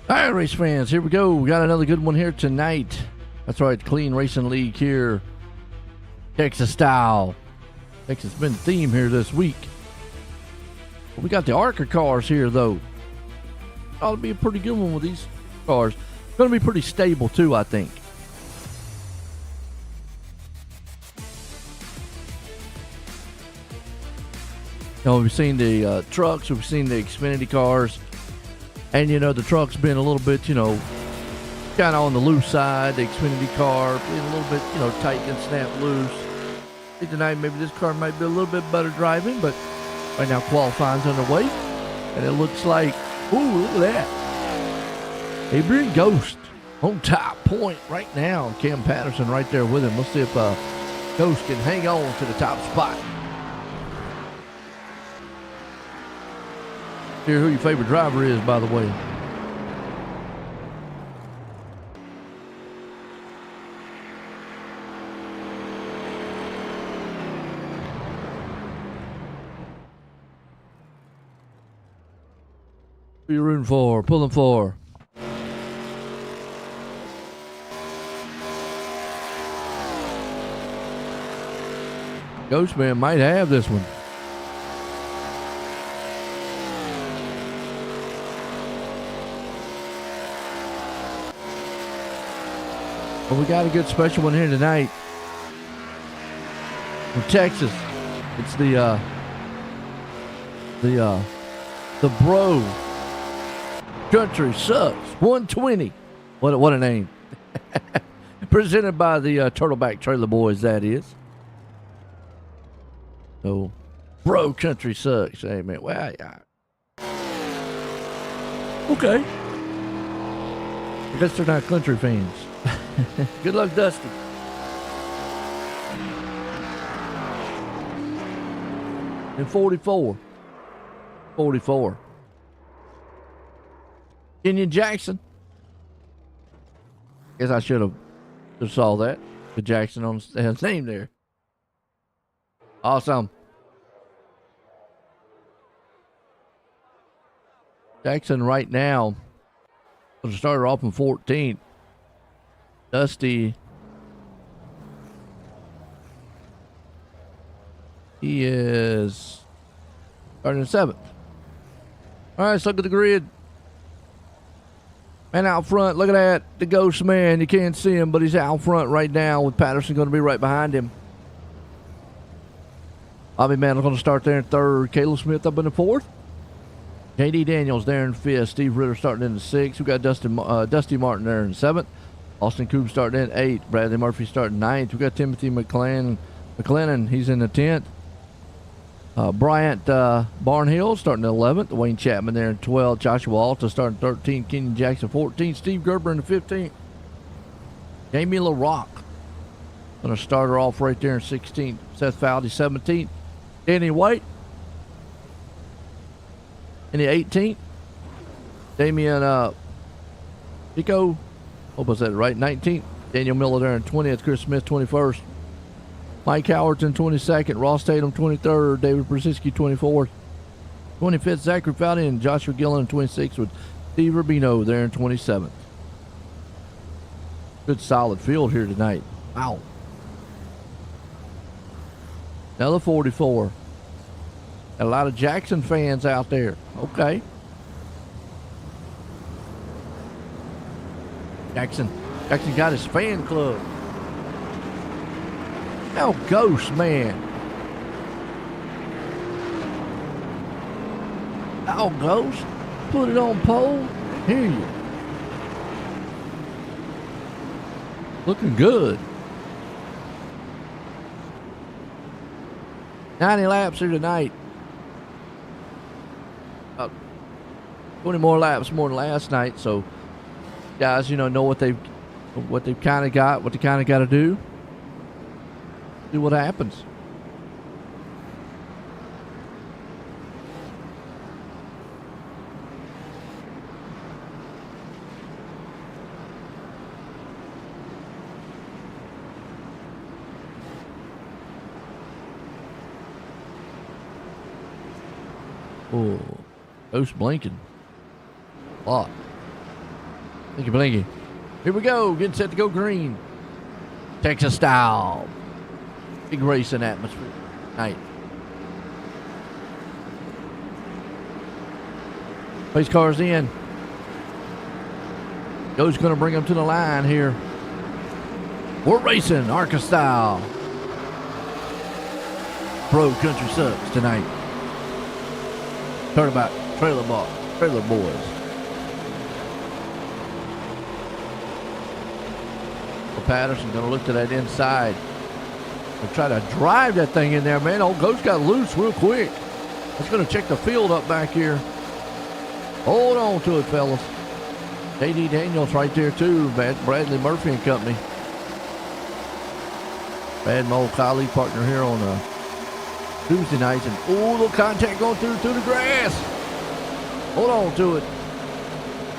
All right, race fans, here we go. We got another good one here tonight. That's right, Clean Racing League here. Texas style. Texas been the theme here this week. But we got the ARCA cars here, though. Ought to be a pretty good one with these cars. Going to be pretty stable, too, I think. You know, we've seen the trucks, we've seen the Xfinity cars. And, you know, the truck's been a little bit, you know, kind of on the loose side. The Xfinity car being a little bit, you know, tight and snap loose. I think tonight maybe this car might be a little bit better driving, but right now qualifying's underway. And it looks like, ooh, look at that. Adrian Ghost on top point right now. Cam Patterson right there with him. Let's see if Ghost can hang on to the top spot. Hear who your favorite driver is, by the way. Who you rooting for? Pulling for? Ghostman might have this one. Well, we got a good special one here tonight from Texas. It's the Bro Country Sucks 120. What a name! Presented by the Turtleback Trailer Boys. That is. So, Bro Country Sucks. Hey man, well, yeah. Okay. I guess they're not country fans. Good luck, Dusty. And 44. Kenyon Jackson. Guess I should have saw that. The Jackson on his name there. Awesome. Jackson right now. Going to start her off in 14th. Dusty. He is starting in 7th. All right, let's look at the grid. Man out front, look at that. The Ghost Man. You can't see him, but he's out front right now with Patterson going to be right behind him. Bobby Mantle's going to start there in 3rd. Caleb Smith up in the 4th. J.D. Daniels there in 5th. Steve Ritter starting in the 6th. We got Dusty Martin there in 7th. Austin Coop starting in 8th. Bradley Murphy starting 9th. We got Timothy McLennan. He's in the 10th. Bryant Barnhill starting in 11th. Wayne Chapman there in 12th. Joshua Alta starting 13th. Kenyon Jackson 14th. Steve Gerber in the 15th. Jamie LaRock going to start her off right there in 16th. Seth Fowley 17th. Danny White in the 18th. Damian Pico. Hope I said it right. 19th. Daniel Miller there in 20th. Chris Smith 21st. Mike Howerton 22nd. Ross Tatum 23rd. David Brzezinski 24th. 25th. Zachary Fowley and Joshua Gillen in 26th with Steve Rubino there in 27th. Good solid field here tonight. Wow. Another 44. Got a lot of Jackson fans out there. Okay. Jackson got his fan club. Now Ghost Man. Now Ghost. Put it on pole. Hear you. Looking good. 90 laps here tonight. 20 more laps more than last night. So guys, you know what they've kind of got, what they kind of got to do. See what happens. Oh, Ghost blinking. A lot. Blinky, blinky. Here we go. Getting set to go green. Texas style. Big racing atmosphere. Night. Pace cars in. Joe's going to bring them to the line here. We're racing ARCA style. Pro Country Sucks tonight. Turnabout Trailer Boys. Patterson going to look to that inside and try to drive that thing in there, man. Old Ghost got loose real quick. It's going to check the field up back here. Hold on to it, fellas. J.D. Daniels right there, too. Bradley Murphy and company. Bad my old colleague partner here on Tuesday nights. And, oh, little contact going through the grass. Hold on to it.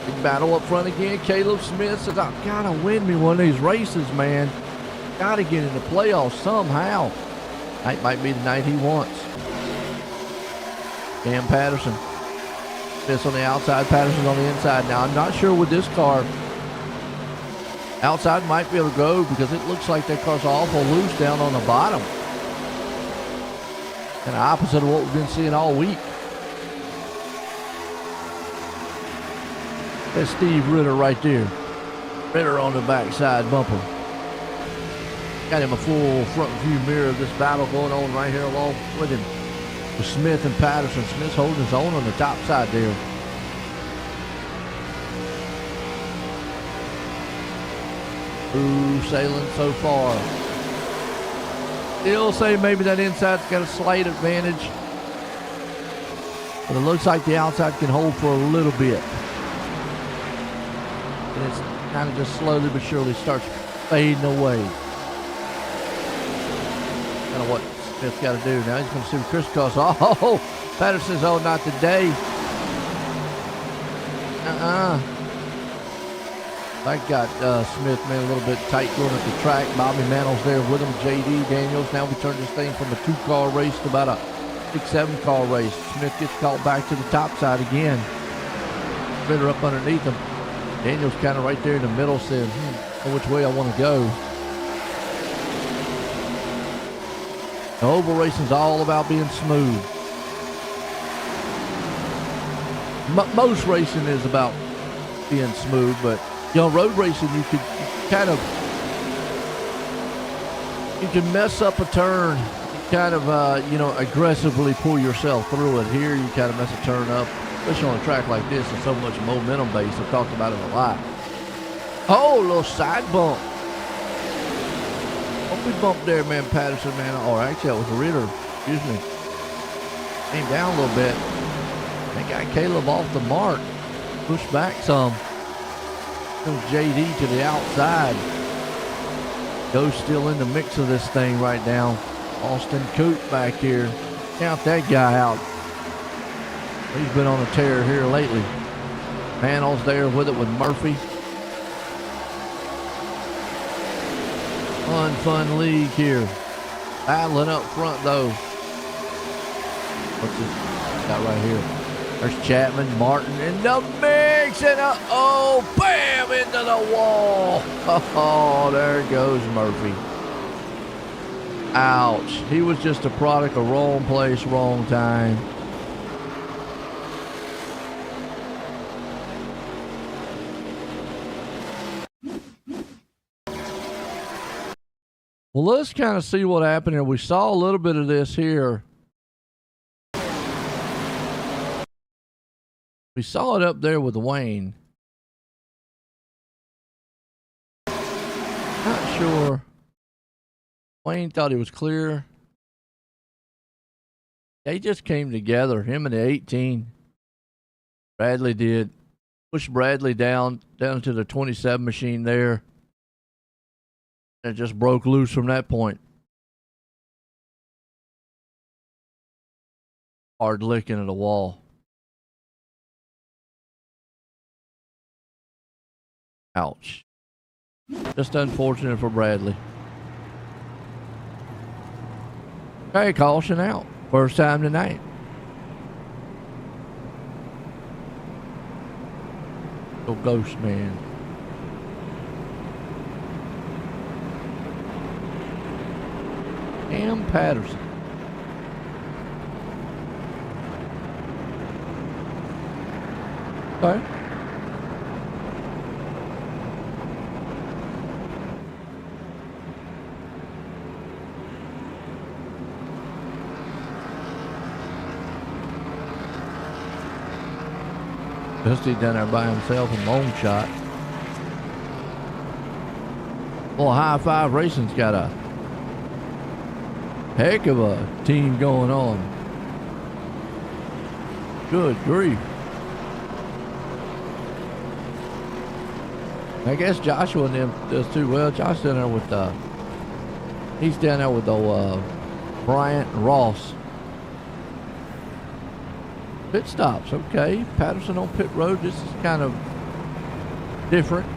Big battle up front again. Caleb Smith says, I gotta win me one of these races, man. Gotta get in the playoffs somehow. Tonight might be the night he wants. Cam Patterson. Smith's on the outside, Patterson's on the inside. Now, I'm not sure with this car. Outside might be able to go because it looks like that car's awful loose down on the bottom. And the opposite of what we've been seeing all week. That's Steve Ritter right there. Ritter on the backside bumper. Got him a full front view mirror of this battle going on right here along with him. With Smith and Patterson. Smith's holding his own on the top side there. Ooh, sailing so far. Still say maybe that inside's got a slight advantage. But it looks like the outside can hold for a little bit. And it's kind of just slowly but surely starts fading away. Kind of what Smith's got to do. Now he's going to see the crisscross. Oh, Patterson's, oh, not today. That got Smith, man, a little bit tight going at the track. Bobby Mantle's there with him. J.D. Daniels. Now we turn this thing from a 2-car race to about a 6-7-car race. Smith gets called back to the top side again. Ritter up underneath him. Daniels kind of right there in the middle saying, which way I want to go. Now, oval racing's all about being smooth. Most racing is about being smooth, but you know, road racing you can mess up a turn, kind of aggressively pull yourself through it. Here you kind of mess a turn up. Especially on a track like this, it's so much momentum based. I've talked about it a lot. Oh, a little side bump. What we bumped there, man, Patterson, man. Oh, actually, that was Ritter. Excuse me. Came down a little bit. They got Caleb off the mark. Pushed back some. Comes JD to the outside. Joe's still in the mix of this thing right now. Austin Coop back here. Count that guy out. He's been on a tear here lately. Mantle's there with it with Murphy. Fun league here. Battling up front though. What's this got right here? There's Chapman, Martin in the mix, and bam, into the wall. Oh, there goes Murphy. Ouch. He was just a product of wrong place, wrong time. Well, let's kind of see what happened here. We saw a little bit of this here. We saw it up there with Wayne. Not sure. Wayne thought he was clear. They just came together, him and the 18. Bradley did. Pushed Bradley down to the 27 machine there. And it just broke loose from that point. Hard licking at the wall. Ouch. Just unfortunate for Bradley. Okay, caution out. First time tonight. Go Ghost Man. Cam Patterson. Okay. Dusty down there by himself in long shot. Well, High Five Racing's got a heck of a team going on. Good grief. I guess Joshua and them does too. Well, Josh down there with he's down there with Bryant and Ross. Pit stops, okay. Patterson on pit road. This is kind of different,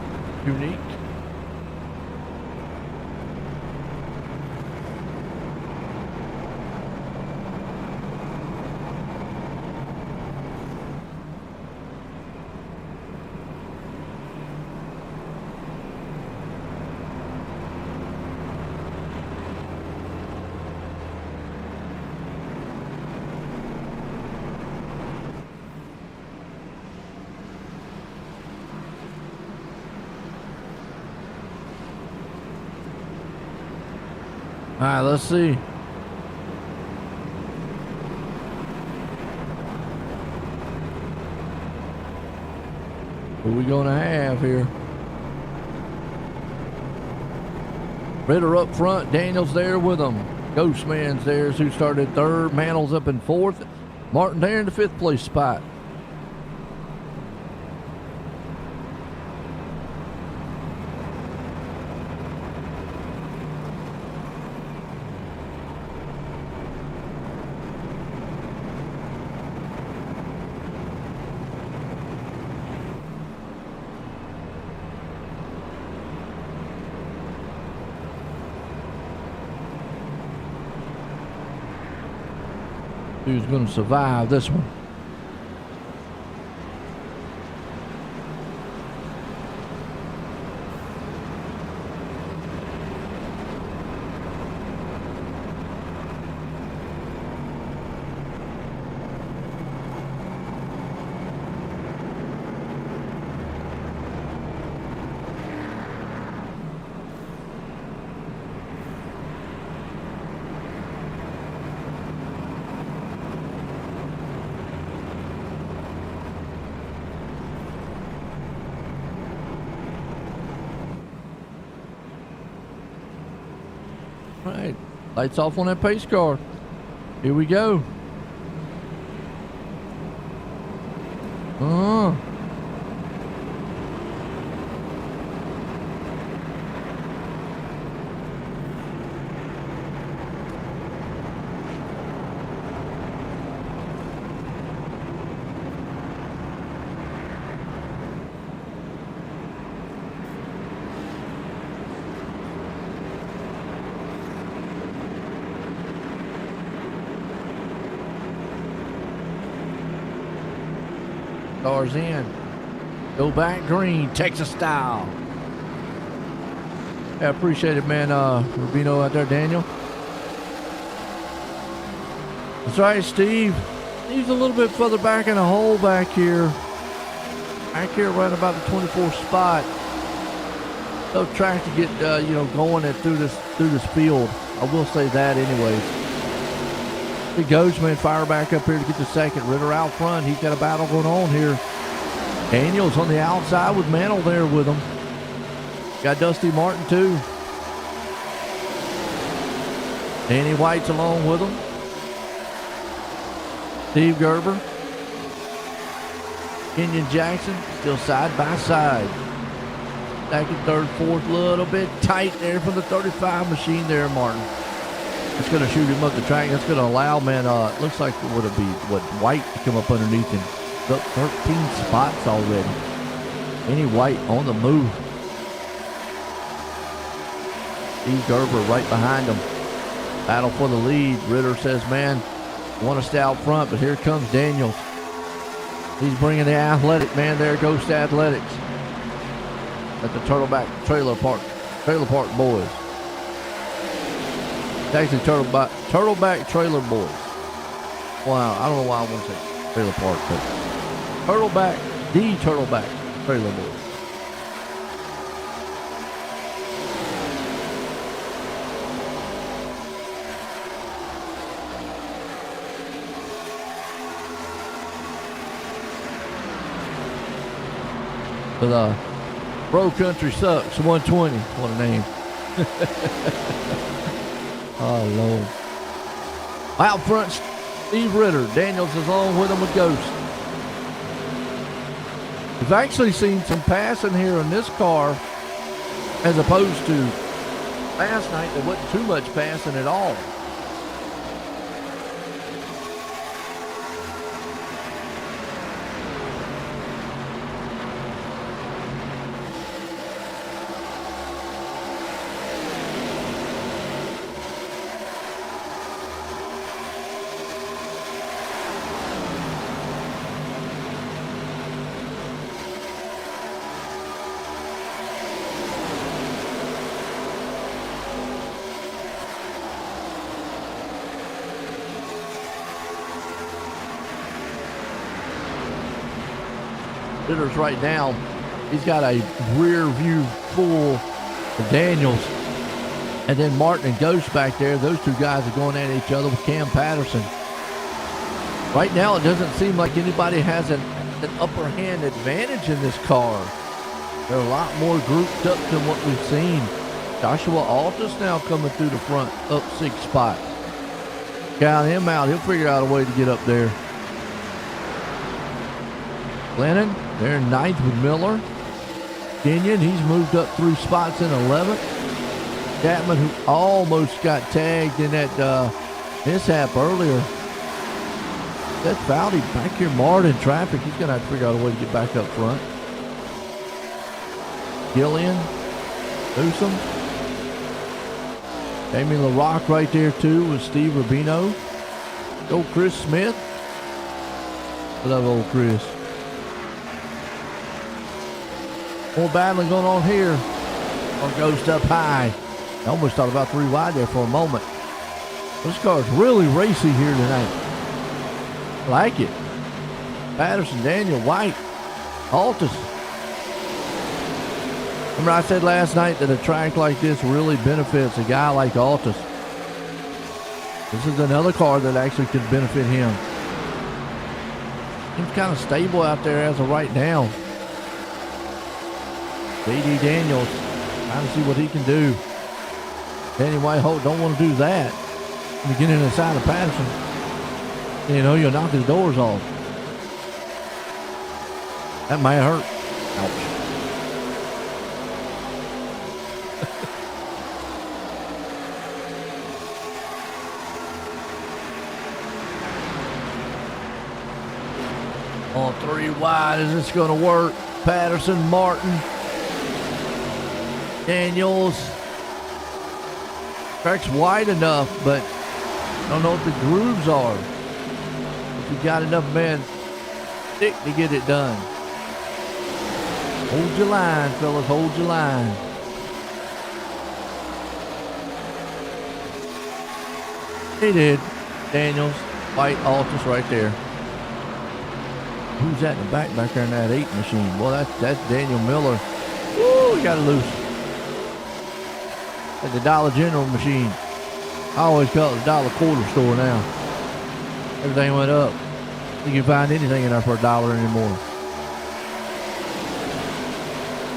unique. All right, let's see. Who we gonna have here? Ritter up front, Daniels there with him. Ghostman's there, who started third. Mantle's up in fourth. Martin there in the fifth place spot. Who's going to survive this one? All right, lights off on that pace car. Here we go. Stars in. Go back green, Texas style. I appreciate it, man. Rubino out there, Daniel. That's right, Steve. He's a little bit further back in the hole back here. Back here right about the 24th spot. Tough track to get going through this field. I will say that anyways. He goes, man, fire back up here to get the second. Ritter out front. He's got a battle going on here. Daniels on the outside with Mantle there with him. Got Dusty Martin too. Danny White's along with him. Steve Gerber. Kenyon Jackson still side by side. Second, third, fourth, little bit tight there from the 35 machine there, Martin. It's going to shoot him up the track. That's going to allow, man, it looks like it would be White to come up underneath him. Up 13 spots already. Any White on the move. Steve Gerber right behind him. Battle for the lead. Ritter says, man, want to stay out front, but here comes Daniels. He's bringing the athletic, man. There goes the Athletics. At the Turtleback Trailer Park boys. It's actually Turtleback Trailer Boys. Wow, I don't know why I want to say trailer park, but Turtleback Trailer Boys. But Bro Country Sucks 120. What a name. Oh, Lord. Out front, Steve Ritter. Daniels is on with him with Ghost. We've actually seen some passing here in this car as opposed to last night. There wasn't too much passing at all. Ritter's right now, he's got a rear view full of Daniels. And then Martin and Ghost back there. Those two guys are going at each other with Cam Patterson. Right now, it doesn't seem like anybody has an upper hand advantage in this car. They're a lot more grouped up than what we've seen. Joshua Altus now coming through the front, up 6 spots. Count him out. He'll figure out a way to get up there. Lennon, they're in 9th with Miller. Kenyon, he's moved up 3 spots in 11th. Chapman, who almost got tagged in that mishap earlier. That's Fowdy back here marred in traffic. He's going to have to figure out a way to get back up front. Gillian, Newsom. Damien LaRock right there too with Steve Rubino. Old Chris Smith. I love old Chris. More battling going on here. Or Ghost up high. I almost thought about 3 wide there for a moment. This car's really racy here tonight. I like it. Patterson, Daniel, White, Altus. Remember I said last night that a track like this really benefits a guy like Altus. This is another car that actually could benefit him. He's kind of stable out there as of right now. J.D. Daniels trying to see what he can do. Danny Whiteholt don't want to do that. When you get in the side of Patterson, you know, you'll knock his doors off. That might hurt. Ouch. On 3 wide, is this going to work? Patterson, Martin, Daniels. Track's wide enough, but I don't know what the grooves are. If you got enough man thick to get it done. Hold your line, fellas, hold your line. He did. Daniels, White, Altus right there. Who's that in the back there in that 8 machine? Well, that's Daniel Miller. Woo, he got it loose. At the Dollar General machine. I always call it the dollar quarter store now. Everything went up. You can find anything in there for $1 anymore.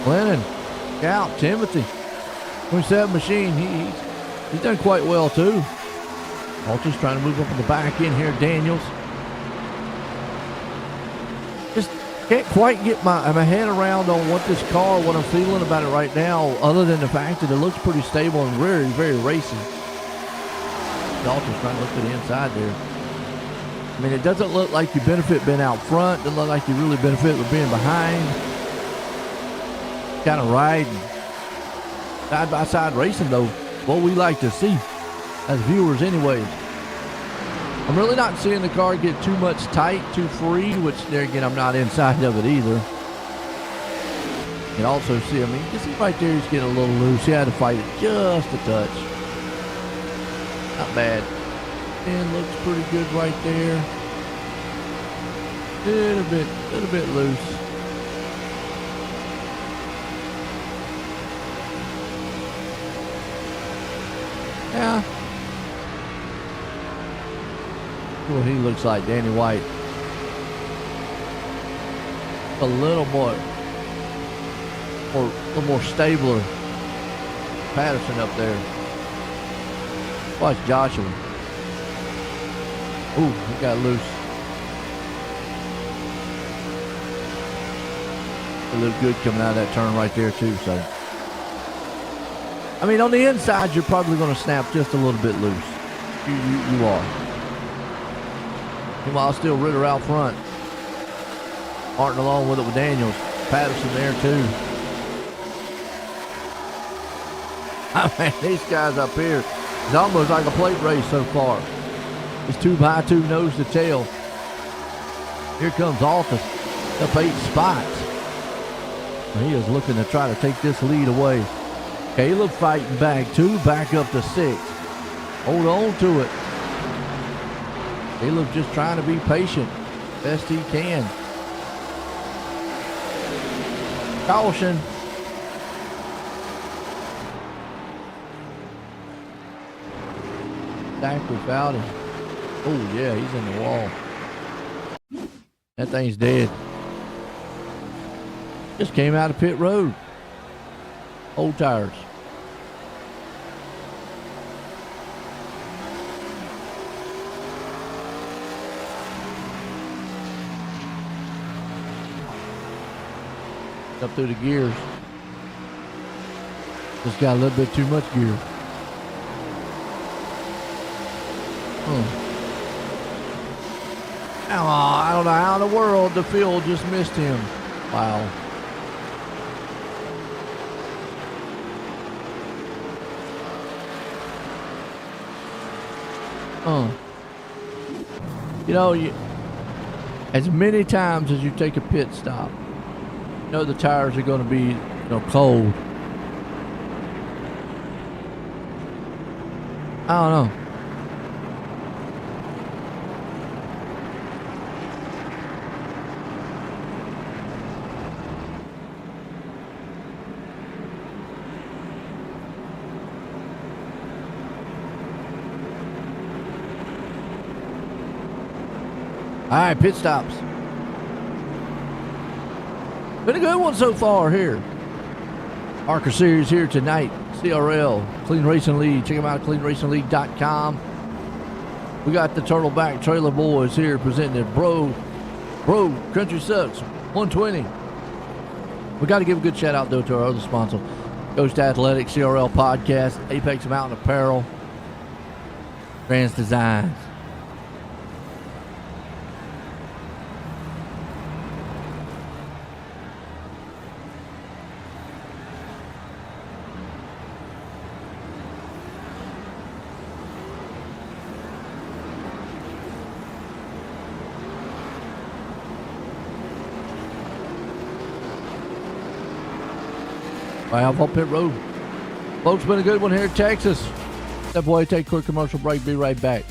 Lennon, Scout, Timothy. 27 machine. He's done quite well too. Altus trying to move up in the back end here. Daniels. Just can't quite get my head around on what this car, what I'm feeling about it right now, other than the fact that it looks pretty stable and very, very racy. Dalton's trying to look to the inside there. I mean, it doesn't look like you benefit being out front. Doesn't look like you really benefit with being behind. Kind of riding. Side-by-side racing, though, what we like to see as viewers anyways. I'm really not seeing the car get too much tight, too free, which there again, I'm not inside of it either. You can also see, I mean, you can see right there he's getting a little loose. He had to fight it just a touch. Not bad. And looks pretty good right there. Little bit loose. Yeah. Well, he looks like Danny White. A little more stabler. Patterson up there. Watch Joshua. Ooh, he got loose. It looked good coming out of that turn right there too. So, I mean, on the inside, you're probably going to snap just a little bit loose. You are. Meanwhile, still Ritter out front. Martin along with it with Daniels. Patterson there too. I mean, these guys up here, it's almost like a plate race so far. It's 2 high, 2 nose to tail. Here comes Altus up 8 spots. He is looking to try to take this lead away. Caleb fighting back, 2 back up to 6. Hold on to it. Caleb just trying to be patient best he can. Caution. Stack without him. Oh yeah, he's in the wall. That thing's dead. Just came out of pit road. Old tires. Up through the gears. Just got a little bit too much gear. Now, I don't know how in the world the field just missed him. Wow. You know, as many times as you take a pit stop, you know the tires are going to be, cold. I don't know. All right, pit stops. Been a good one so far here. ARCA Series here tonight. CRL, Clean Racing League. Check them out at cleanracingleague.com. We got the Turtleback Trailer Boys here presenting it. Bro, Country Sucks, 120. We got to give a good shout out, though, to our other sponsor, Ghost Athletics, CRL Podcast, Apex Mountain Apparel, Grants Designs. Off pit road. Folks, been a good one here in Texas. Step away, take a quick commercial break. Be right back.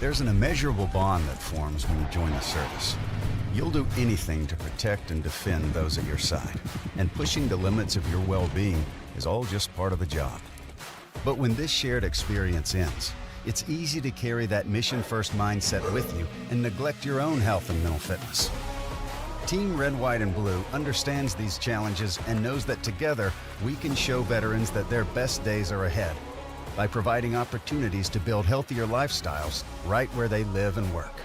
There's an immeasurable bond that forms when you join the service. You'll do anything to protect and defend those at your side, and pushing the limits of your well-being is all just part of the job. But when this shared experience ends, it's easy to carry that mission-first mindset with you and neglect your own health and mental fitness. Team Red, White, and Blue understands these challenges and knows that together we can show veterans that their best days are ahead by providing opportunities to build healthier lifestyles right where they live and work.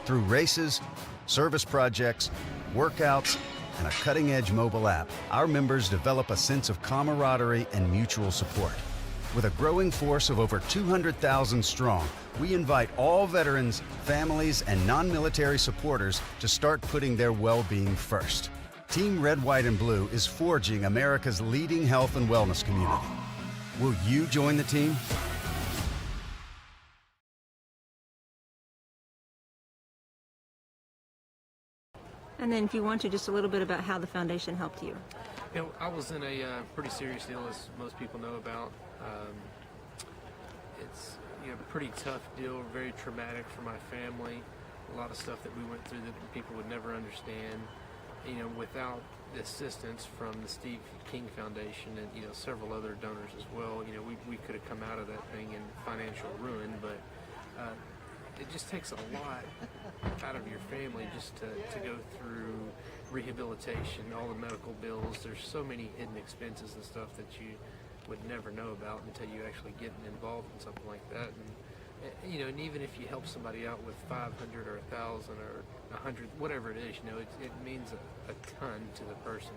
Through races, service projects, workouts, and a cutting-edge mobile app, our members develop a sense of camaraderie and mutual support. With a growing force of over 200,000 strong, we invite all veterans, families, and non-military supporters to start putting their well-being first. Team Red, White, and Blue is forging America's leading health and wellness community. Will you join the team? And then if you want to, just a little bit about how the foundation helped you. You know, I was in a pretty serious deal, as most people know about. It's a pretty tough deal, very traumatic for my family. A lot of stuff that we went through that people would never understand. Without the assistance from the Steve King Foundation and several other donors as well, we could have come out of that thing in financial ruin. But it just takes a lot out of your family just to go through rehabilitation, all the medical bills. There's so many hidden expenses and stuff that you would never know about until you actually get involved in something like that. And even if you help somebody out with 500 or 1,000 or 100, whatever it is, it means a ton to the person,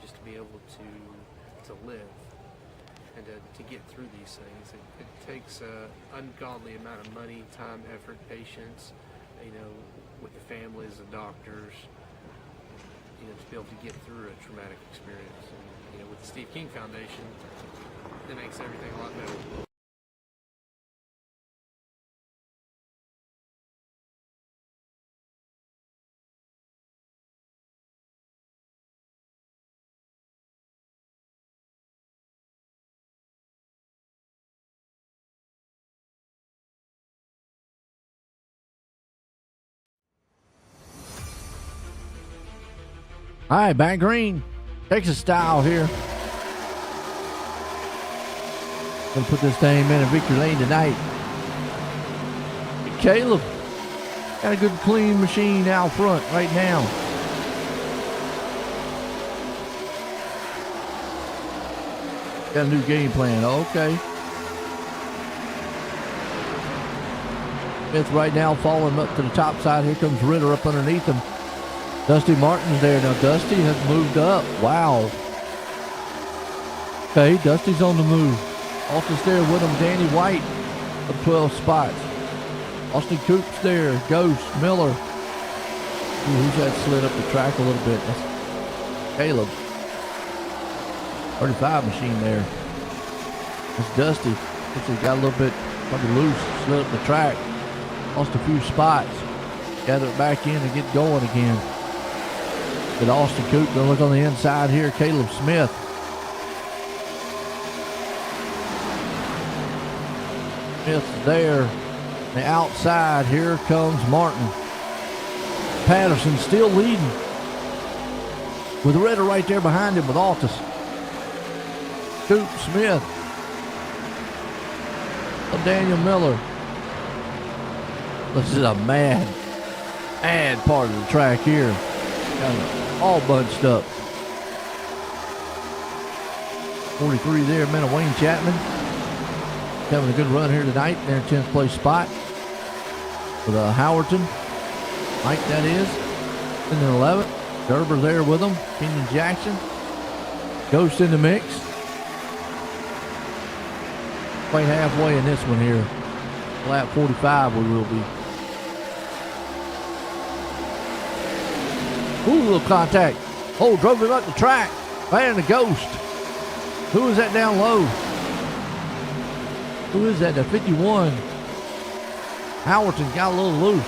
just to be able to live and to get through these things. It takes an ungodly amount of money, time, effort, patience, with the families, the doctors, to be able to get through a traumatic experience. And, with the Steve King Foundation, it makes everything a lot better. All right, back green. Texas style here. Gonna put this thing in victory lane tonight. Caleb got a good clean machine out front right now. Got a new game plan. Okay. Smith right now falling up to the top side. Here comes Ritter up underneath him. Dusty Martin's there. Now Dusty has moved up. Wow. Okay, Dusty's on the move. Austin's there with him. Danny White up 12 spots. Austin Coops there. Ghost, Miller. Ooh, who's that slid up the track a little bit? That's Caleb. 35 machine there. That's Dusty. Looks like he got a little bit probably loose. Slid up the track. Lost a few spots. Gather it back in and get going again. But Austin Coop gonna look on the inside here. Caleb Smith. Smith's there. The outside, here comes Martin. Patterson still leading. With Ritter right there behind him with Altus. Coop Smith. Daniel Miller. This is a mad part of the track here. Got it all bunched up. 43 there, man, of Wayne Chapman. Having a good run here tonight. They're in 10th place spot. With Howerton. Mike, that is. And then 11th. Gerber there with them. Kenyon Jackson. Ghost in the mix. Quite halfway in this one here. Lap 45 we will be. Ooh, little contact. Oh, drove him up the track. Man, the Ghost. Who is that down low? Who is that? The 51. Howerton got a little loose.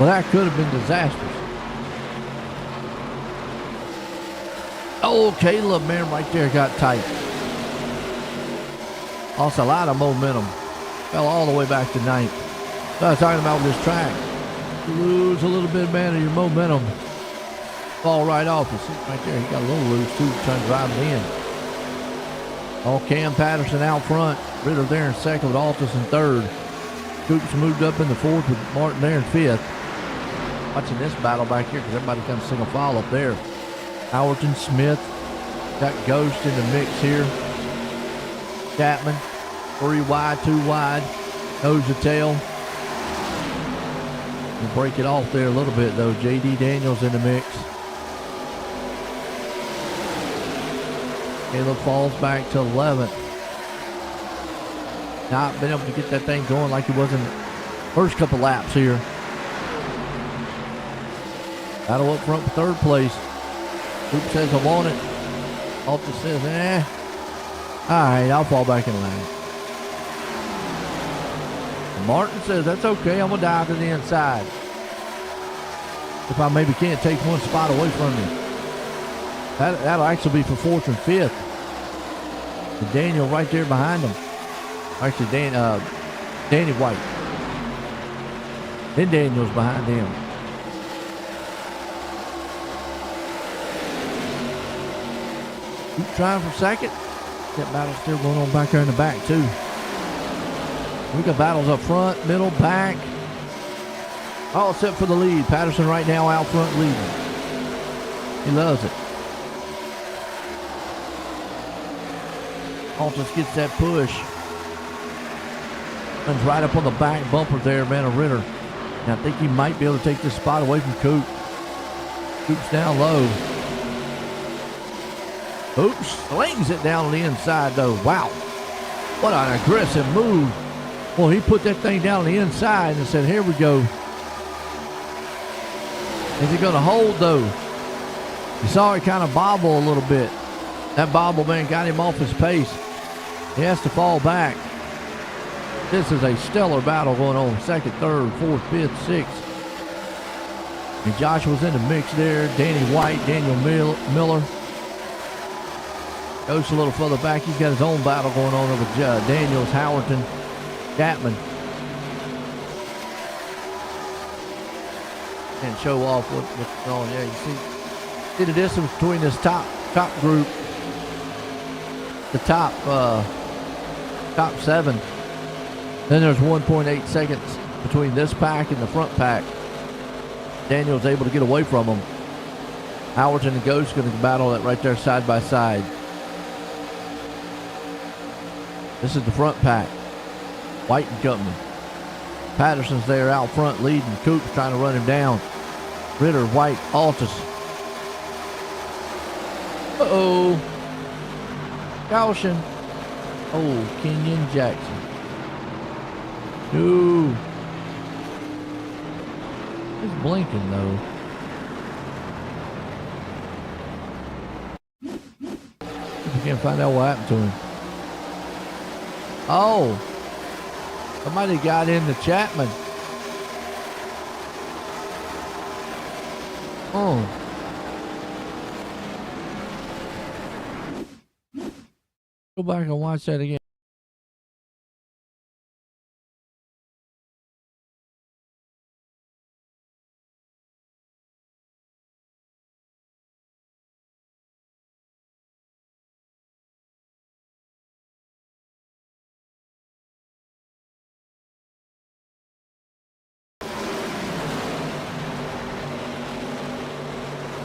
Well, that could have been disastrous. Oh, Caleb, man, right there got tight. Lost a lot of momentum. Fell all the way back to 9th. So I was talking about this track. You lose a little bit, man, of your momentum. Fall right off. You see right there, he got a little loose too, trying to drive it in. Oh, Cam Patterson out front. Ritter there in second with Altus in third. Coops moved up in the fourth with Martin there in fifth. Watching this battle back here because everybody comes single file up there. Howerton, Smith, got Ghost in the mix here. Chapman, 3 wide, 2 wide, nose to tail. We'll break it off there a little bit, though. J.D. Daniels in the mix. Caleb falls back to 11th. Not been able to get that thing going like it was in the first couple laps here. Battle up front for third place. Hoop says I want it. Alta says, Alright, I'll fall back in line. Martin says, that's okay, I'm going to dive to the inside. If I maybe can't take one spot away from you. That'll actually be for 4th and 5th. And Daniel right there behind him. Actually, Danny White. Then Daniel's behind him. Keep trying for second. That battle's still going on back there in the back, too. We got battles up front, middle, back. All set for the lead. Patterson right now out front leading. He loves it. Altus gets that push. Runs right up on the back bumper there, man, of Ritter. And I think he might be able to take this spot away from Coop. Coop's down low. Coop slings it down on the inside, though. Wow. What an aggressive move. Well, he put that thing down on the inside and said, here we go. Is he going to hold, though? You saw it kind of bobble a little bit. That bobble, man, got him off his pace. He has to fall back. This is a stellar battle going on. 2nd, 3rd, 4th, 5th, 6th. And Joshua's in the mix there. Danny White, Daniel Miller. Goes a little further back. He's got his own battle going on over Daniels, Howerton, Chapman. And show off what's going on. Yeah, you see the distance between this top group, the top 7. Then there's 1.8 seconds between this pack and the front pack. Daniel's able to get away from him. Howerton and Ghost going to battle that right there side by side. This is the front pack. White and Company. Patterson's there out front leading. Coop's trying to run him down. Ritter, White, Altus. Uh-oh. Caution. Oh, Kenyon Jackson. No. He's blinking, though. We can't find out what happened to him. Oh. Somebody got into Chapman. Oh. Go back and watch that again.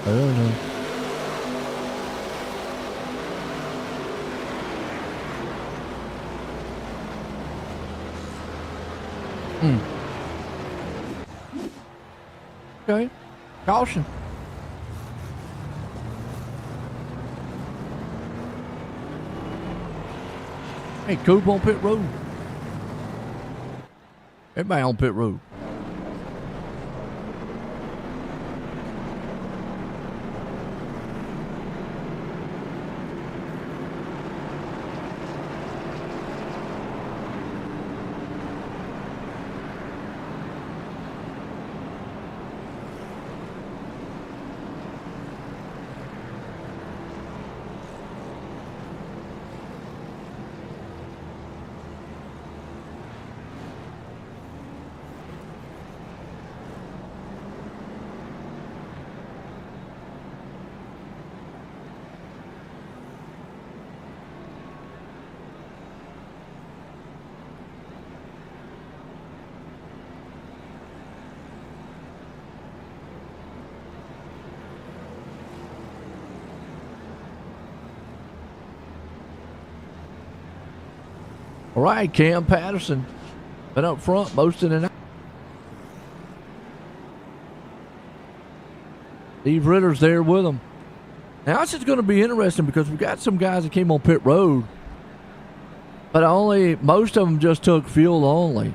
I don't know. Okay. Caution. Hey, Coop on pit road. Everybody on pit road. All right, Cam Patterson been up front most of the night. Steve Ritter's there with them. Now it's just going to be interesting because we've got some guys that came on pit road, but most of them just took fuel only.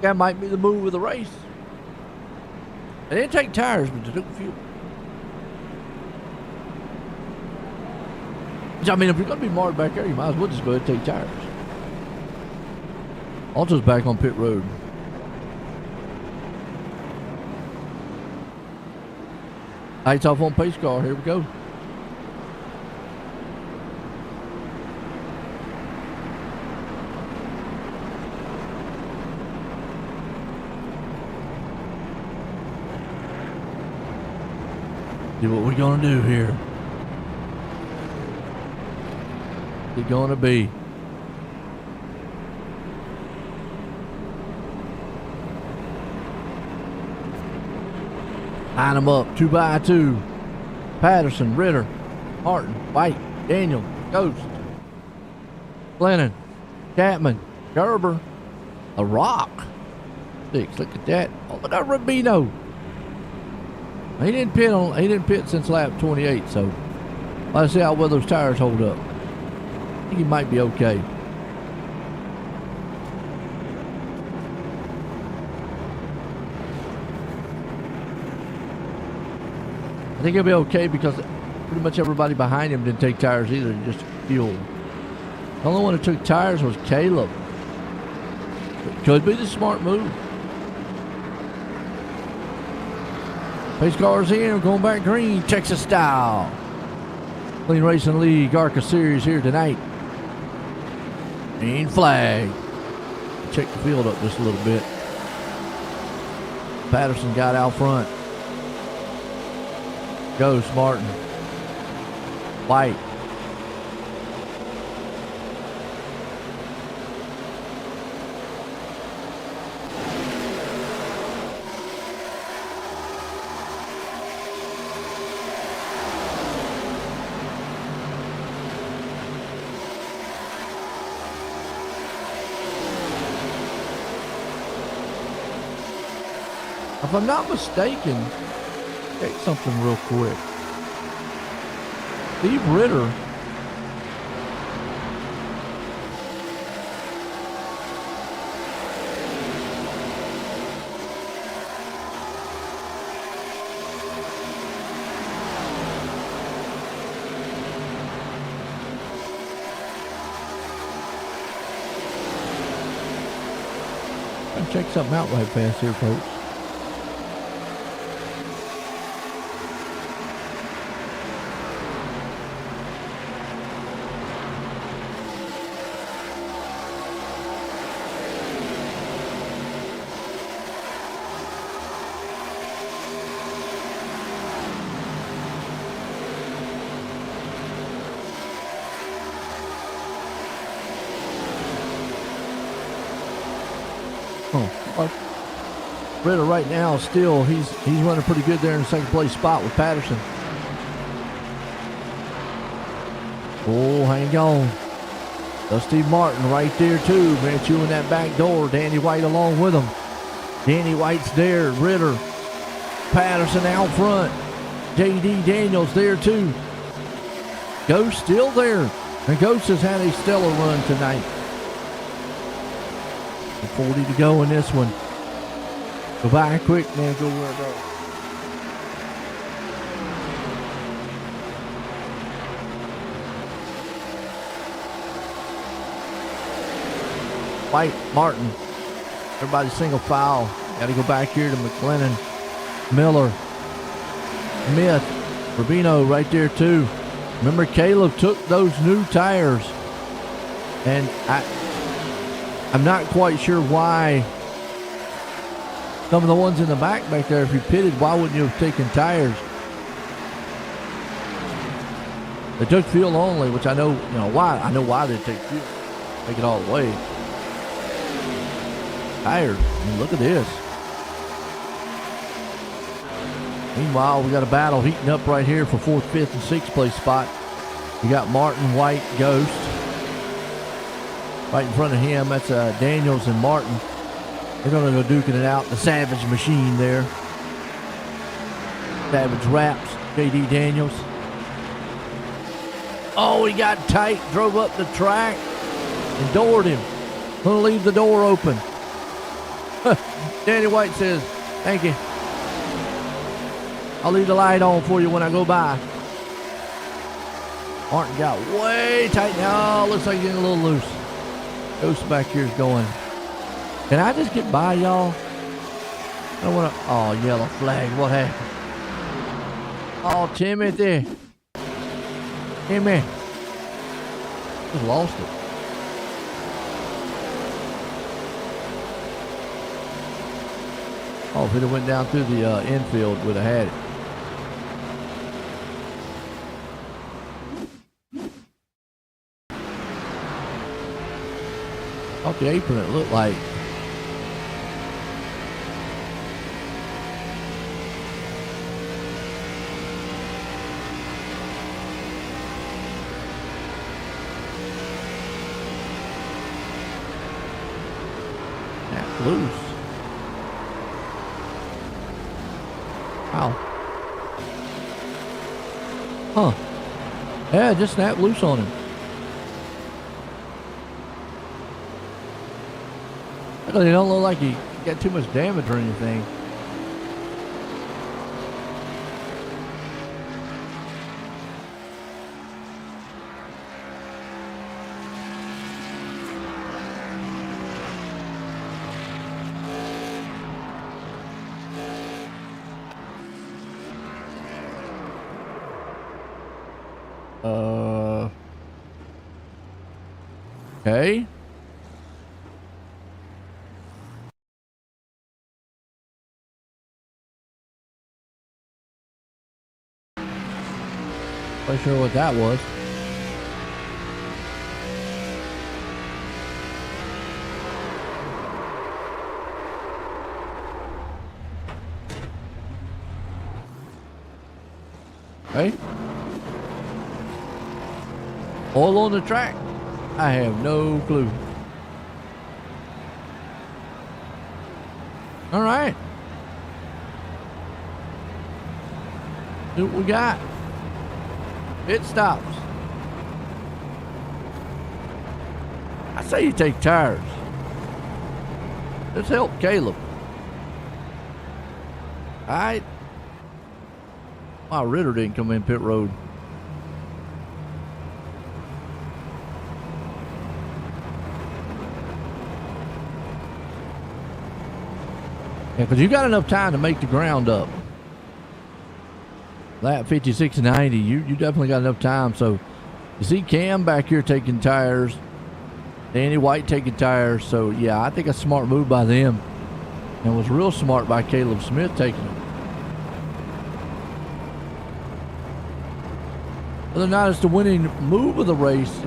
That might be the move of the race. They didn't take tires, but they took fuel. I mean, if you're going to be marred back there, you might as well just go ahead and take tires. Alto's back on pit road. Lights off on pace car. Here we go. See what we're going to do here. It's going to be. Line them up 2 by 2. Patterson, Ritter, Martin, White, Daniel, Ghost, Glennon, Chapman, Gerber, a Rock. 6. Look at that. Oh, look at Rubino. He didn't pit since lap 28, so let's see how well those tires hold up. I think he might be okay. I think he'll be okay because pretty much everybody behind him didn't take tires either, just fuel. The only one that took tires was Caleb. It could be the smart move. Pace cars in, going back green, Texas style. Clean Racing League, ARCA Series here tonight. Green flag. Check the field up just a little bit. Patterson got out front. Goes Martin. White. If I'm not mistaken, check something real quick. Steve Ritter I'll check something out right fast here, folks. Ritter right now still he's running pretty good there in the second place spot with Patterson. Oh, hang on. Dusty Martin right there too, man, chewing that back door. Danny White along with him. Danny White's there. Ritter, Patterson out front. JD Daniels there too. Ghost still there, and Ghost has had a stellar run tonight. 40 to go in this one. Go by quick, man. Go where it goes. White, Martin. Everybody single file. Got to go back here to McLennan, Miller, Smith, Rubino right there too. Remember, Caleb took those new tires, and I'm not quite sure why. Some of the ones in the back there, if you pitted, why wouldn't you have taken tires? They took fuel only, which I know, why. I know why they take fuel. Take it all the way. Tires. I mean, look at this. Meanwhile, we got a battle heating up right here for 4th, 5th, and 6th place spot. You got Martin, White, Ghost. Right in front of him, that's Daniels and Martin. They're going to go duking it out. The Savage machine there. Savage wraps J.D. Daniels. Oh, he got tight, drove up the track, and doored him. Going to leave the door open. Danny White says, thank you. I'll leave the light on for you when I go by. Martin got way tight now. Looks like he's getting a little loose. Ghost back here is going. Can I just get by, y'all? I don't want to. Oh, yellow flag. What happened? Oh, Timothy. Timmy. Just lost it. Oh, if it went down through the infield, would have had it. Off the apron, it looked like. Snap loose. Wow. Huh. Yeah, just snapped loose on him. They don't look like he got too much damage or anything. Okay. Not sure what that was. Okay. Oil on the track? I have no clue. All right. See what we got. It stops. I say you take tires. Let's help Caleb. All right. Wow, Ritter didn't come in pit road. Yeah, because you got enough time to make the ground up. Lap 56 and 90, you definitely got enough time. So you see Cam back here taking tires, Danny White taking tires. So yeah, I think a smart move by them, and it was real smart by Caleb Smith taking them. Whether or not it's the winning move of the race,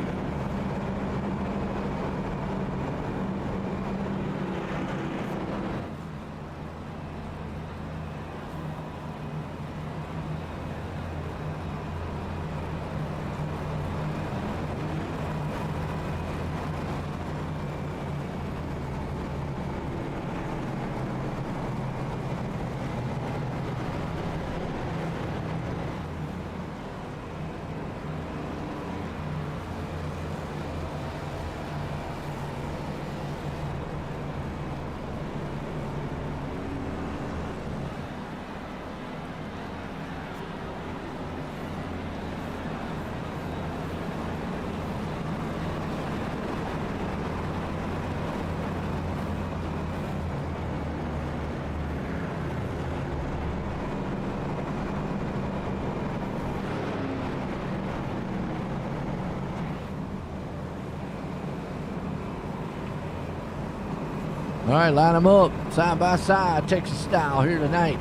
all right, line them up side by side, Texas style here tonight.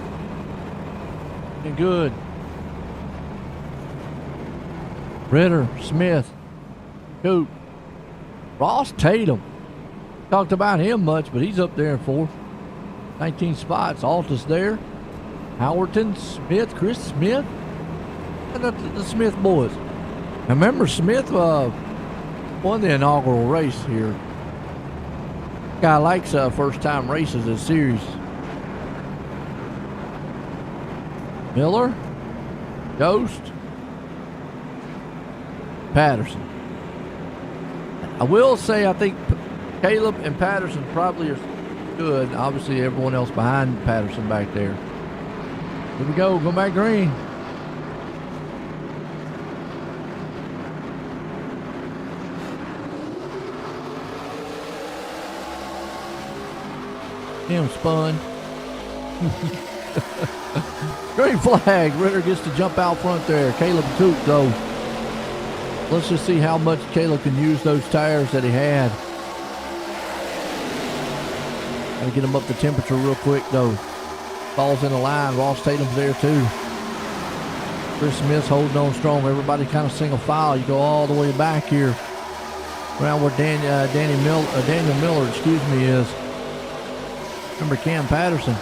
Looking good. Ritter, Smith, Coop, Ross Tatum. Talked about him much, but he's up there in fourth. 19 spots. Altus there. Howerton, Smith, Chris Smith, and the Smith boys. Now remember, Smith won the inaugural race here Guy likes first time races this series. Miller, Ghost, Patterson. I will say I think Caleb and Patterson probably are good. Obviously everyone else behind Patterson back there. Here we go, go back green. Him spun. Green flag. Ritter gets to jump out front there. Caleb Toot though. Let's just see how much Caleb can use those tires that he had. Gotta get him up to temperature real quick though. Falls in the line. Ross Tatum's there too. Chris Smith's holding on strong. Everybody kind of single file. You go all the way back here around where Daniel Miller, is. Remember Cam Patterson.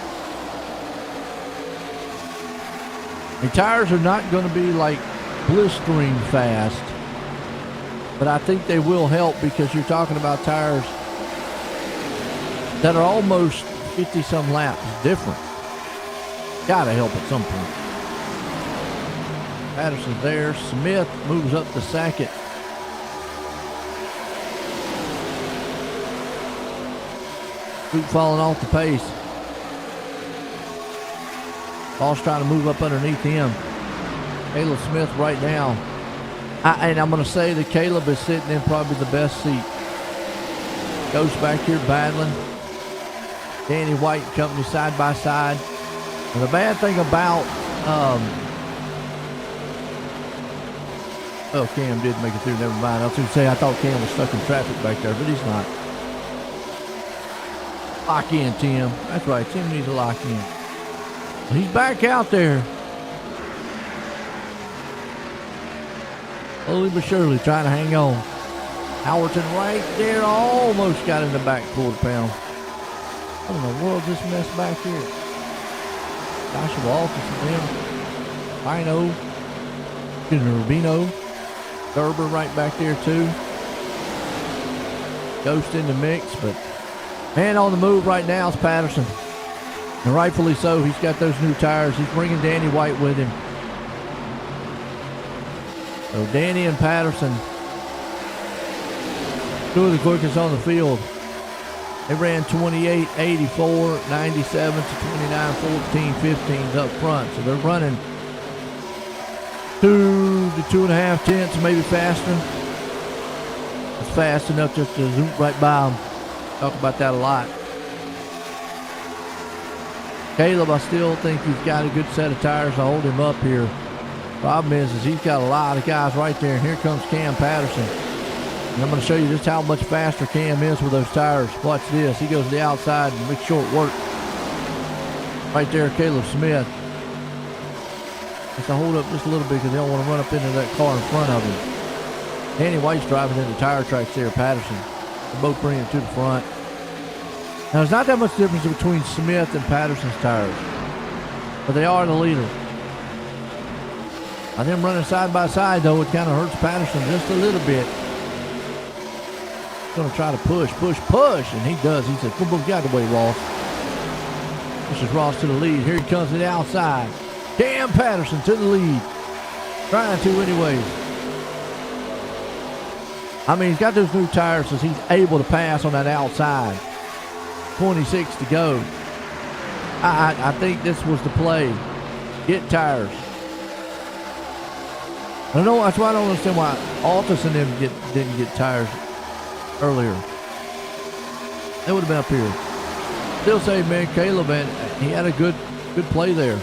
The tires are not going to be like blistering fast, but I think they will help because you're talking about tires that are almost 50-some laps different. Gotta help at some point. Patterson's there. Smith moves up to second. Boot falling off the pace. Ball's trying to move up underneath him. Caleb Smith right now. And I'm going to say that Caleb is sitting in probably the best seat. Goes back here battling. Danny White and company side by side. And the bad thing about oh, Cam did make it through. Never mind. I was going to say I thought Cam was stuck in traffic back there, but he's not. Lock in, Tim. That's right. Tim needs to lock in. He's back out there. Slowly but surely trying to hang on. Howerton right there. Almost got in the back quarter pound. What in the world is this mess back here? Joshua Altus and them. Bino. Rubino. Gerber right back there too. Ghost in the mix, but man on the move right now is Patterson. And rightfully so. He's got those new tires. He's bringing Danny White with him. So Danny and Patterson, two of the quickest on the field. They ran 28, 84, 97 to 29, 14, 15s up front. So they're running 2 to 2.5 tenths, maybe faster. It's fast enough just to zoom right by them. Talk about that a lot. Caleb, I still think he's got a good set of tires to hold him up here. Problem is he's got a lot of guys right there, and here comes Cam Patterson. And I'm going to show you just how much faster Cam is with those tires. Watch this. He goes to the outside and makes short work. Right there, Caleb Smith. Has to hold up just a little bit because they don't want to run up into that car in front of him. Danny White's driving into tire tracks there, Patterson. They both bring him to the front. Now, there's not that much difference between Smith and Patterson's tires, but they are the leader. By them running side by side, though, it kind of hurts Patterson just a little bit. He's going to try to push, and he does. He said, boom, boom, get out of the way, Ross. Pushes Ross to the lead. Here he comes to the outside. Cam Patterson to the lead. Trying to anyways. I mean, he's got those new tires, so he's able to pass on that outside. 26 to go. I think this was the play. Get tires. I don't know. That's why I don't understand why Altus and them didn't get tires earlier. They would have been up here. Still say, man, Caleb, man, he had a good play there.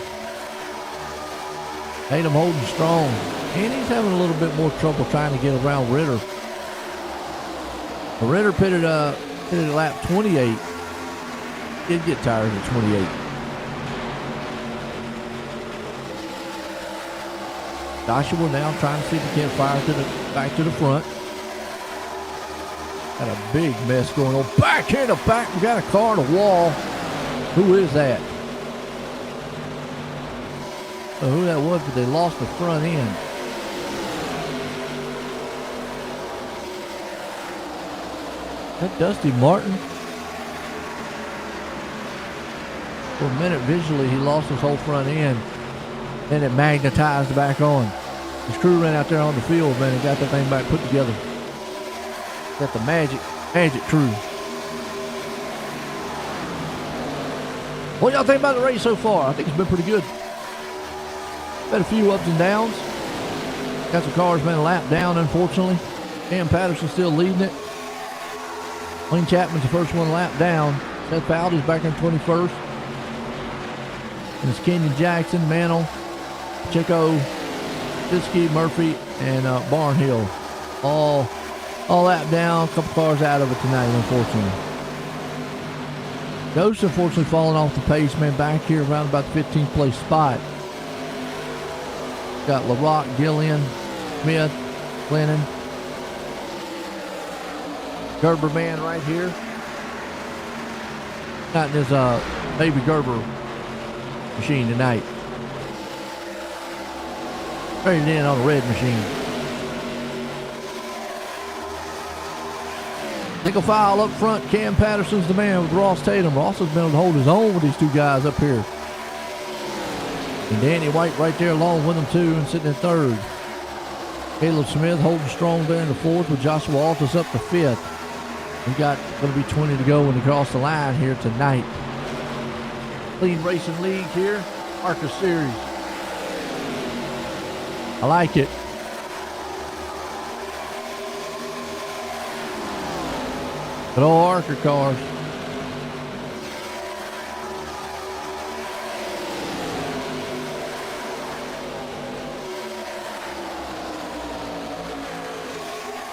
Tatum holding strong. And he's having a little bit more trouble trying to get around Ritter. Ritter pitted at lap 28. Did get tires at 28. Joshua now trying to see if he can't fire back to the front. Got a big mess going on. Back here in the back. We got a car on the wall. Who is that? I don't know who that was, but they lost the front end. Is that Dusty Martin? for a minute visually he lost his whole front end. Then it magnetized back on. His crew ran out there on the field, man, and got that thing back put together. Got the magic crew. What y'all think about the race so far? I think it's been pretty good. Had a few ups and downs. Got some cars been a lap down, unfortunately. Cam Patterson's still leading it. Wayne Chapman's the first one lap down. Seth Fowler's back in 21st. And it's Kenyon Jackson, Mantle, Chico, Fiske, Murphy, and Barnhill. All lap down. A couple cars out of it tonight, unfortunately. Ghost, unfortunately, falling off the pace, man, back here around about the 15th place spot. Got LaRock, Gillian, Smith, Glennon. Gerber man right here. Got in his baby Gerber machine tonight. Traded in on a red machine. Nickel file up front. Cam Patterson's the man with Ross Tatum. Ross has been able to hold his own with these two guys up here. And Danny White right there along with them too and sitting in third. Caleb Smith holding strong there in the fourth with Joshua Altus up to fifth. We got going to be 20 to go when they cross the line here tonight. Clean Racing League here. ARCA Series. I like it. Good old ARCA cars.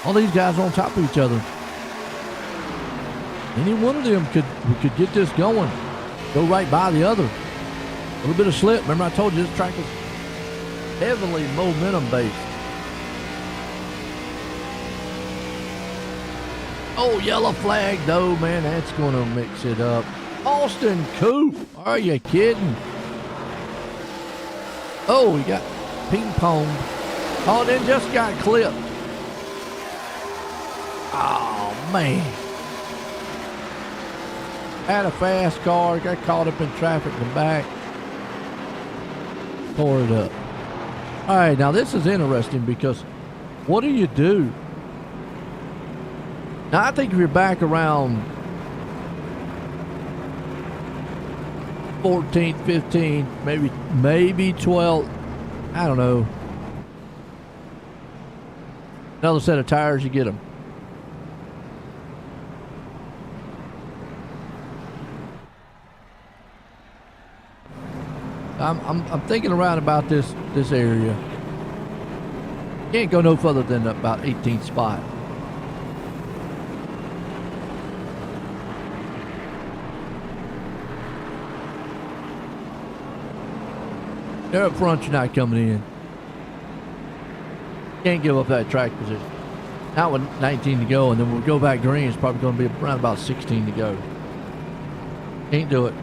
All these guys are on top of each other. Any one of them could get this going. Go right by the other. A little bit of slip. Remember I told you this track is heavily momentum based. Oh, yellow flag though, man. That's going to mix it up. Austin Coop. Are you kidding? Oh, he got ping ponged. Oh, then just got clipped. Oh, man. Had a fast car, got caught up in traffic in the back. Tore it up. All right, now this is interesting because what do you do? Now, I think if you're back around 14th, 15th, maybe 12th, I don't know. Another set of tires, you get them. I'm thinking around about this area. Can't go no further than about 18th spot. They're up front, you're not coming in. Can't give up that track position. Not with 19 to go, and then we'll go back green. It's probably going to be around about 16 to go. Can't do it.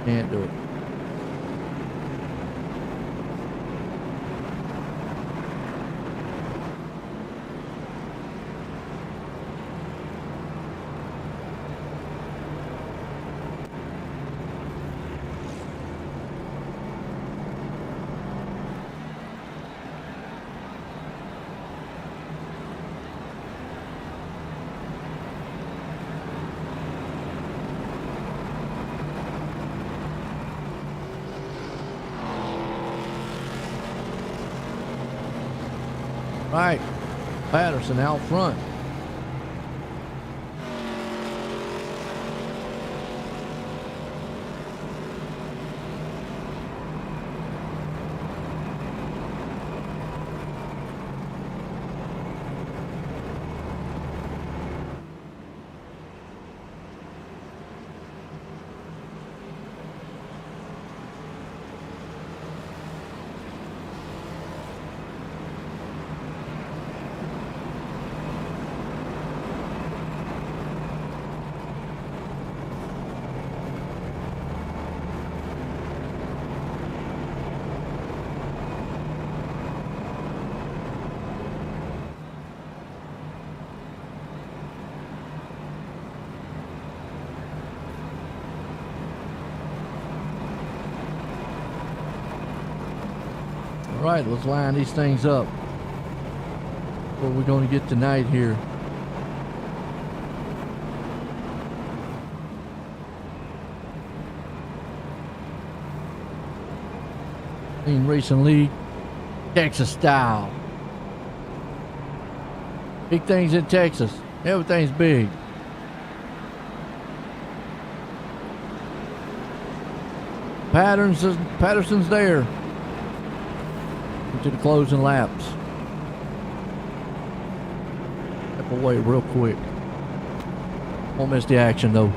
Can't do it. Right, Patterson out front. All right, let's line these things up. What we're going to get tonight here. Clean Racing League, Texas style. Big things in Texas. Everything's big. Patterson's there. Into the closing laps. Step away real quick. Won't miss the action though.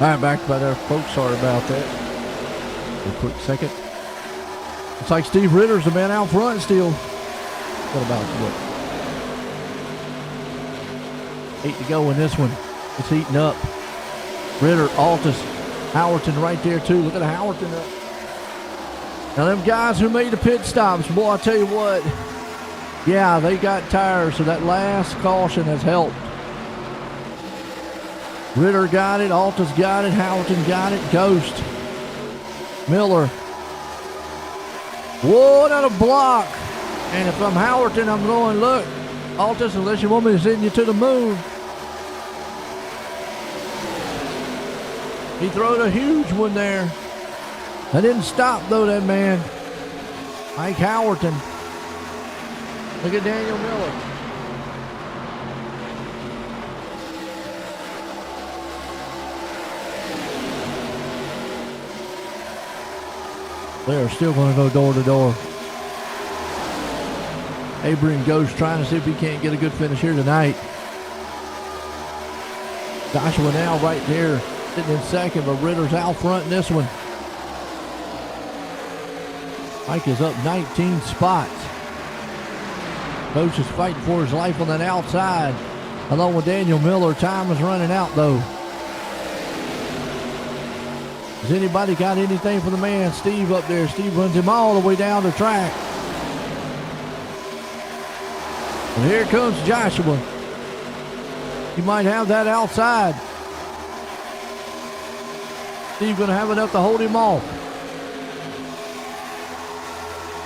right, back by there, folks. Sorry about that. A quick second. Looks like Steve Ritter's the man out front still. What about what? 8 to go in this one. It's heating up. Ritter, Altus, Howerton right there too. Look at Howerton up. Now them guys who made the pit stops, boy, I tell you what, yeah, they got tired, so that last caution has helped. Ritter got it, Altus got it, Howerton got it, Ghost, Miller. Whoa, another block. And if I'm Howerton, I'm going, look, Altus, unless you want me to send you to the moon. He throwed a huge one there. That didn't stop, though, that man. Mike Howerton. Look at Daniel Miller. They're still going to go door to door. Abraham Ghost trying to see if he can't get a good finish here tonight. Joshua now right there, sitting in second, but Ritter's out front in this one. Mike is up 19 spots. Coach is fighting for his life on that outside, along with Daniel Miller. Time is running out, though. Has anybody got anything for the man, Steve, up there? Steve runs him all the way down the track. And here comes Joshua. He might have that outside. Steve going to have enough to hold him off.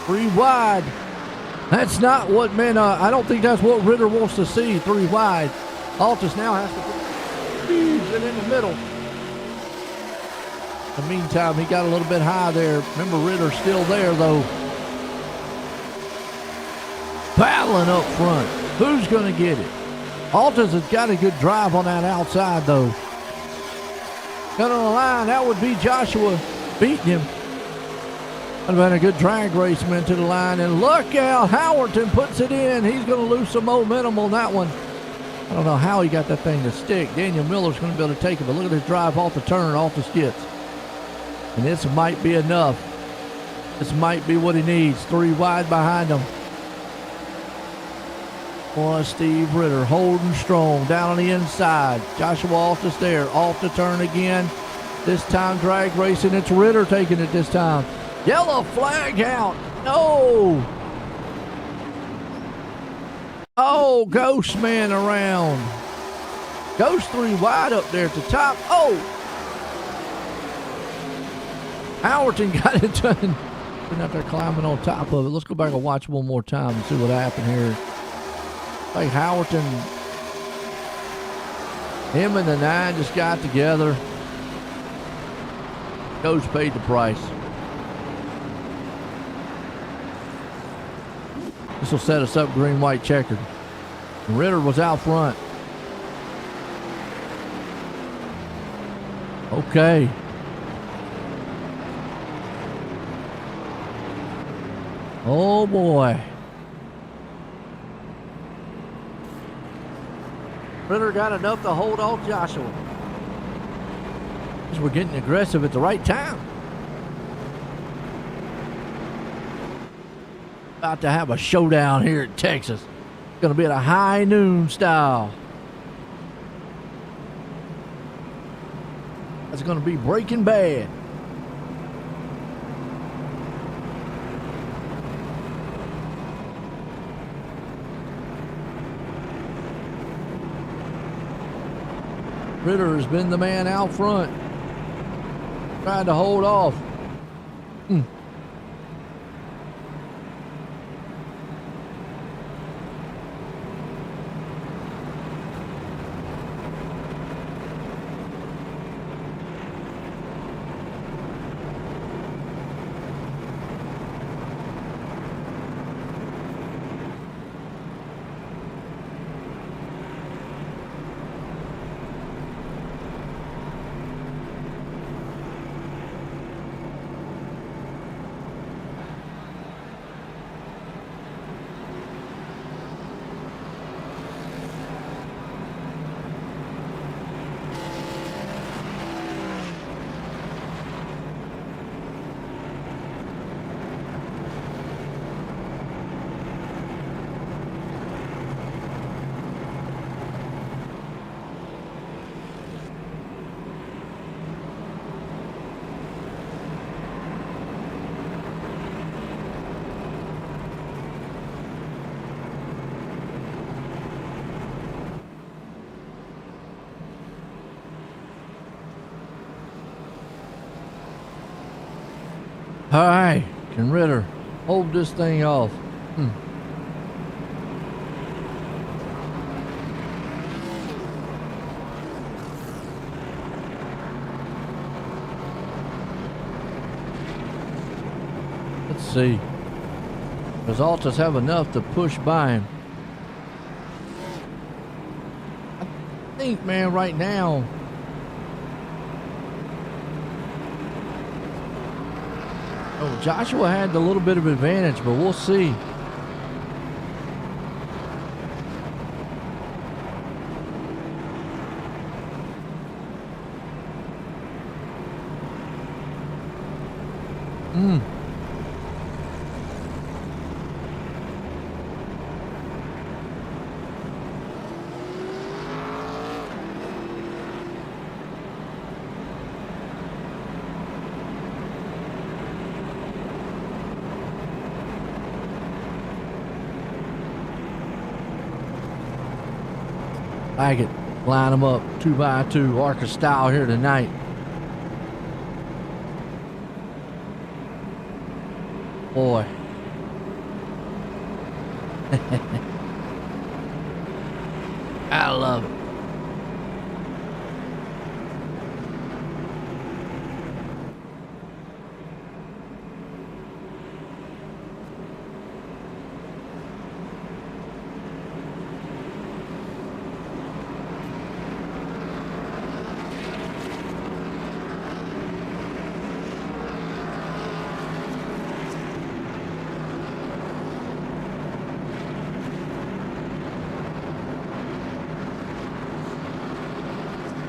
3 wide. That's not what, man, I don't think that's what Ritter wants to see. 3 wide. Altus now has to put it in the middle. In the meantime, he got a little bit high there. Remember, Ritter's still there, though. Battling up front. Who's going to get it? Altus has got a good drive on that outside, though. Got on the line. That would be Joshua beating him. Would have been a good drag race, man, to the line. And look out, Howerton puts it in. He's going to lose some momentum on that one. I don't know how he got that thing to stick. Daniel Miller's going to be able to take it, but look at his drive off the turn, off the skids. And this might be enough. This might be what he needs. 3 wide behind him. Boy, Steve Ritter holding strong down on the inside. Joshua Altus there, off the turn again. This time drag racing. It's Ritter taking it this time. Yellow flag out. No. Oh, Ghost man around. Ghost 3 wide up there at the top. Oh. Howerton got it done. Been out there climbing on top of it. Let's go back and watch one more time and see what happened here. Like Howerton, him and the 9 just got together. Ghost paid the price. This will set us up green, white, checkered. Ritter was out front. Okay. Oh boy. Ritter got enough to hold off Joshua. We're getting aggressive at the right time. About to have a showdown here in Texas. It's going to be at a high noon style. That's going to be Breaking Bad. Ritter has been the man out front, trying to hold off. All right, can Ritter hold this thing off? Let's see. Does Altus have enough to push by him? I think, man, right now, oh, Joshua had a little bit of advantage, but we'll see. Baggett, line them up 2x2, ARCA style here tonight. Boy. I love it.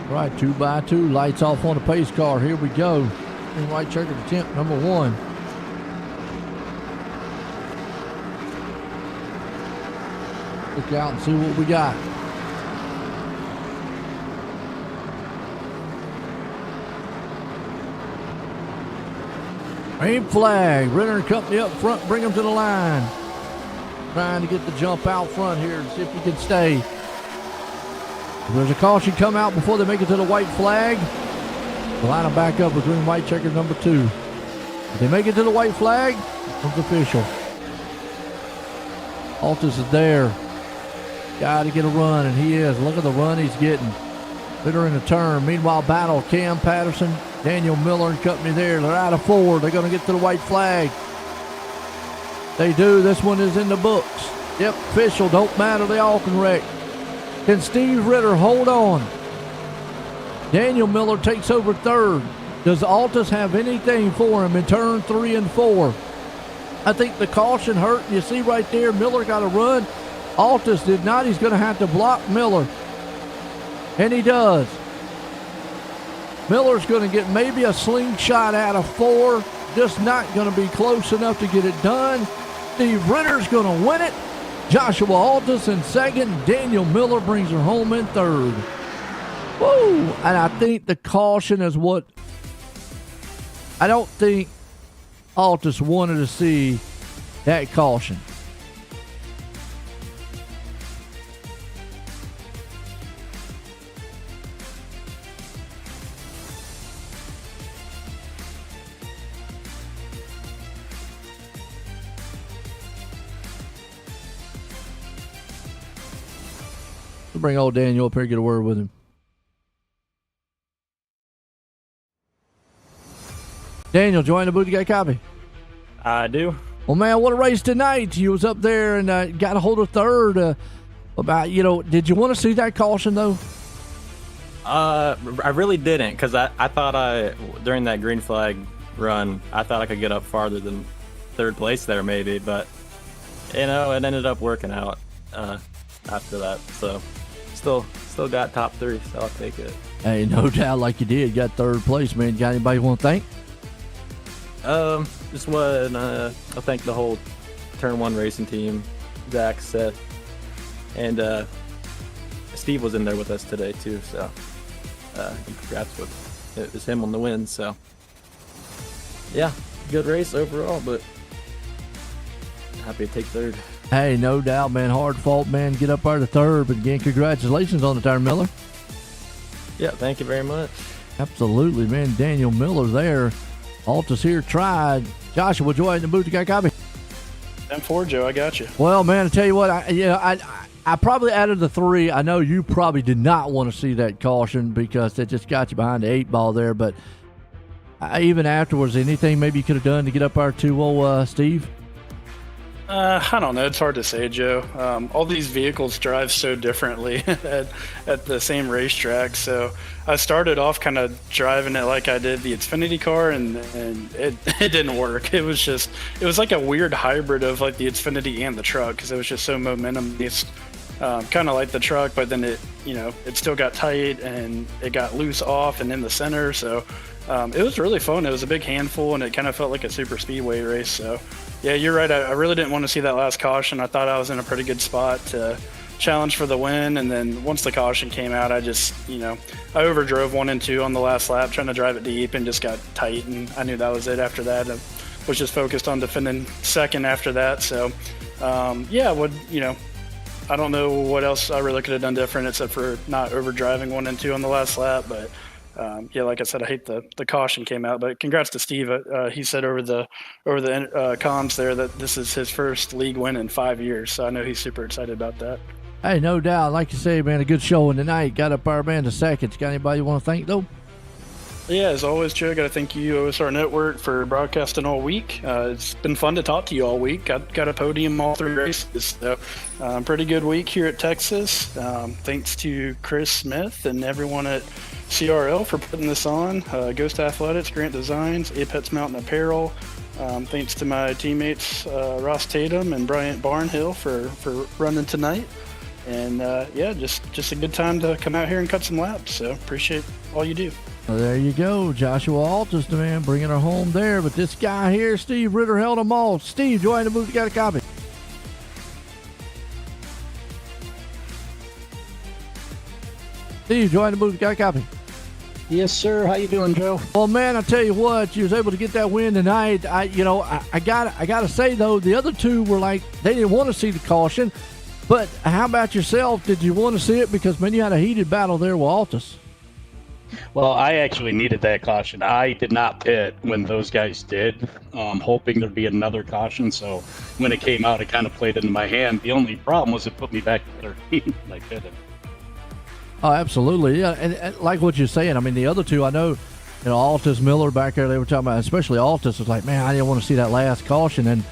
Right, 2x2, lights off on the pace car. Here we go. White checkered attempt number 1. Look out and see what we got. Green flag. Renner and company up front. Bring them to the line. Trying to get the jump out front here to see if he can stay. There's a caution come out before they make it to the white flag. The line them back up with green white checker number 2. If they make it to the white flag, it's official. Altus is there. Got to get a run, and he is. Look at the run he's getting. Ritter in the turn. Meanwhile, battle Cam Patterson, Daniel Miller and company there. They're out of 4. They're going to get to the white flag. They do. This one is in the books. Yep, official. Don't matter. They all can wreck. Can Steve Ritter hold on? Daniel Miller takes over 3rd. Does Altus have anything for him in turn 3 and 4? I think the caution hurt. You see right there, Miller got a run. Altus did not. He's going to have to block Miller. And he does. Miller's going to get maybe a slingshot out of 4. Just not going to be close enough to get it done. Steve Ritter's going to win it. Joshua Altus in 2nd. Daniel Miller brings her home in 3rd. Woo! And I think the caution is what I don't think Altus wanted to see, that caution. We'll bring old Daniel up here and get a word with him. Daniel, join the booth. You got a copy? I do. Well, man, what a race tonight. You was up there and got a hold of 3rd. Did you want to see that caution, though? I really didn't, because I thought during that green flag run, I thought I could get up farther than 3rd place there maybe, but, it ended up working out after that, so still got top 3, so I'll take it. Hey, no doubt, like you did. Got 3rd place, man. Got anybody you want to thank? Just want I'll thank the whole Turn 1 racing team, Zach, Seth, and Steve was in there with us today too, so congrats with it was him on the win, so yeah, good race overall, but happy to take 3rd. Hey, no doubt, man. Hard fought, man. Get up there to 3rd, but again, congratulations on the turn, Miller. Yeah, thank you very much. Absolutely, man. Daniel Miller there. Altus here tried Joshua, Joy in the booth. You got a copy? 10-4, Joe. I got you. Well, man, I tell you what, I probably added the 3. I know you probably did not want to see that caution because it just got you behind the 8 ball there. But even afterwards, anything maybe you could have done to get up our 2-0, Steve? I don't know. It's hard to say, Joe. All these vehicles drive so differently at the same racetrack. So I started off kind of driving it like I did the Xfinity car, and it didn't work. It was like a weird hybrid of like the Xfinity and the truck because it was just so momentum-based, kind of like the truck, but then it still got tight and it got loose off and in the center. So it was really fun. It was a big handful, and it kind of felt like a super speedway race. So. Yeah, you're right. I really didn't want to see that last caution. I thought I was in a pretty good spot to challenge for the win. And then once the caution came out, I just, I overdrove 1 and 2 on the last lap, trying to drive it deep and just got tight. And I knew that was it after that. I was just focused on defending second after that. So, I don't know what else I really could have done different except for not overdriving 1 and 2 on the last lap. But like I said, I hate the caution came out, but congrats to Steve. He said over the comms there that this is his first league win in 5 years. So I know he's super excited about that. Hey, no doubt. Like you say, man, a good showing tonight. Got up our band to second. Got anybody you want to thank, though? Yeah, as always, Joe, got to thank you, OSR Network, for broadcasting all week. It's been fun to talk to you all week. Got a podium all 3 races. So pretty good week here at Texas. Thanks to Chris Smith and everyone at CRL for putting this on. Ghost Athletics, Grant Designs, Apex Mountain Apparel. Thanks to my teammates Ross Tatum and Bryant Barnhill for running tonight. And just a good time to come out here and cut some laps. So appreciate all you do. Well, there you go. Joshua Altus, the man, bringing her home there. But this guy here, Steve Ritter, held them all. Steve, join the booth. You got a copy? Steve, join the booth. You got a copy? Yes, sir. How you doing, Joe? Well, man, I tell you what, you was able to get that win tonight. I gotta say though, the other 2 were like they didn't want to see the caution. But how about yourself? Did you want to see it? Because man, you had a heated battle there with Altus. Well, I actually needed that caution. I did not pit when those guys did, hoping there'd be another caution. So when it came out, it kind of played into my hand. The only problem was it put me back to 13 when I pitted. Oh, absolutely. Yeah, and like what you're saying, I mean, the other 2, I know, Altus, Miller back there, they were talking about, especially Altus was like, man, I didn't want to see that last caution. And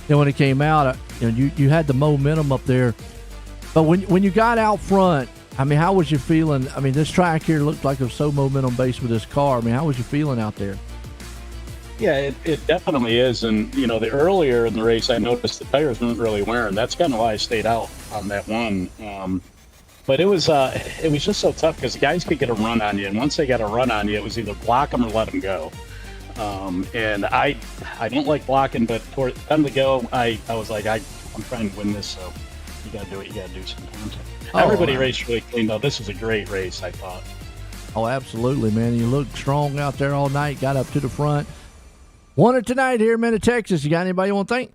then when it came out, you had the momentum up there. But when you got out front, I mean, how was you feeling? I mean, this track here looked like it was so momentum-based with this car. I mean, how was you feeling out there? Yeah, it definitely is. And, the earlier in the race, I noticed the tires weren't really wearing. That's kind of why I stayed out on that one. But it was just so tough because guys could get a run on you. And once they got a run on you, it was either block them or let them go. And I don't like blocking, but toward the time to go, I was like, I'm trying to win this, so you got to do what you got to do sometimes. Everybody raced really clean, though. This was a great race, I thought. Oh, absolutely, man. You looked strong out there all night, got up to the front. Won it tonight here in Texas. You got anybody you want to thank?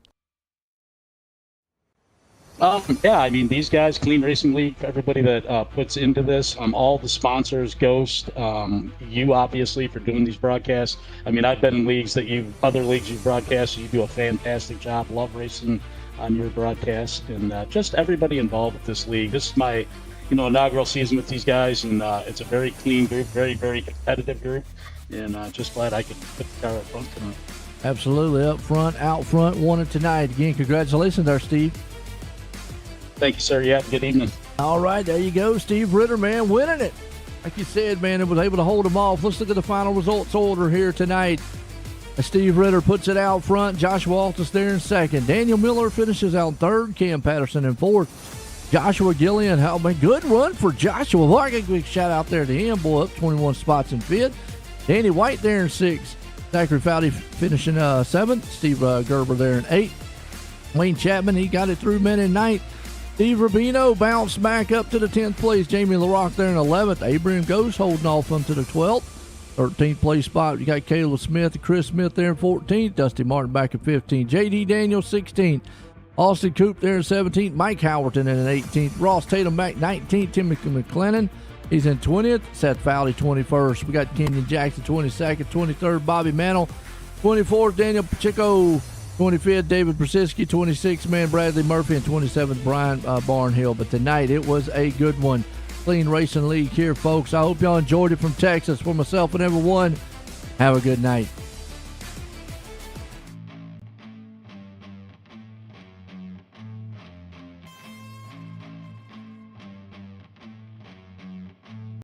Yeah, I mean, these guys, Clean Racing League, everybody that puts into this, all the sponsors, Ghost, you obviously for doing these broadcasts. I mean, I've been in other leagues you've broadcast, you do a fantastic job. Love racing on your broadcast, and just everybody involved with this league. This is my, inaugural season with these guys, and it's a very clean group, very, very competitive group, and just glad I could put the car up front tonight. Absolutely, up front, out front, won it tonight. Again, congratulations there, Steve. Thank you, sir. Yeah, good evening. All right, there you go. Steve Ritter, man, winning it. Like you said, man, it was able to hold them off. Let's look at the final results order here tonight. Steve Ritter puts it out front. Joshua Altus there in second. Daniel Miller finishes out third. Cam Patterson in fourth. Joshua Gillian, good run for Joshua. Well, I got a big shout out there to him. Boy, up 21 spots in fifth. Danny White there in sixth. Zachary Fowdy finishing seventh. Steve Gerber there in eighth. Wayne Chapman, he got it through men in ninth. Steve Rubino bounced back up to the 10th place. Jamie LaRock there in 11th. Abraham Ghost holding off onto the 12th. 13th place spot. You got Caleb Smith and Chris Smith there in 14th. Dusty Martin back in 15th. J.D. Daniels 16th. Austin Coop there in 17th. Mike Howerton in 18th. Ross Tatum back 19th. Timothy McLennan, he's in 20th. Seth Fowley 21st. We got Kenyon Jackson 22nd. 23rd. Bobby Mantle 24th, Daniel Pacheco. 25th, David Brzezinski. 26th, man, Bradley Murphy. And 27th, Brian Barnhill. But tonight, it was a good one. Clean Racing League here, folks. I hope y'all enjoyed it from Texas. For myself and everyone, have a good night.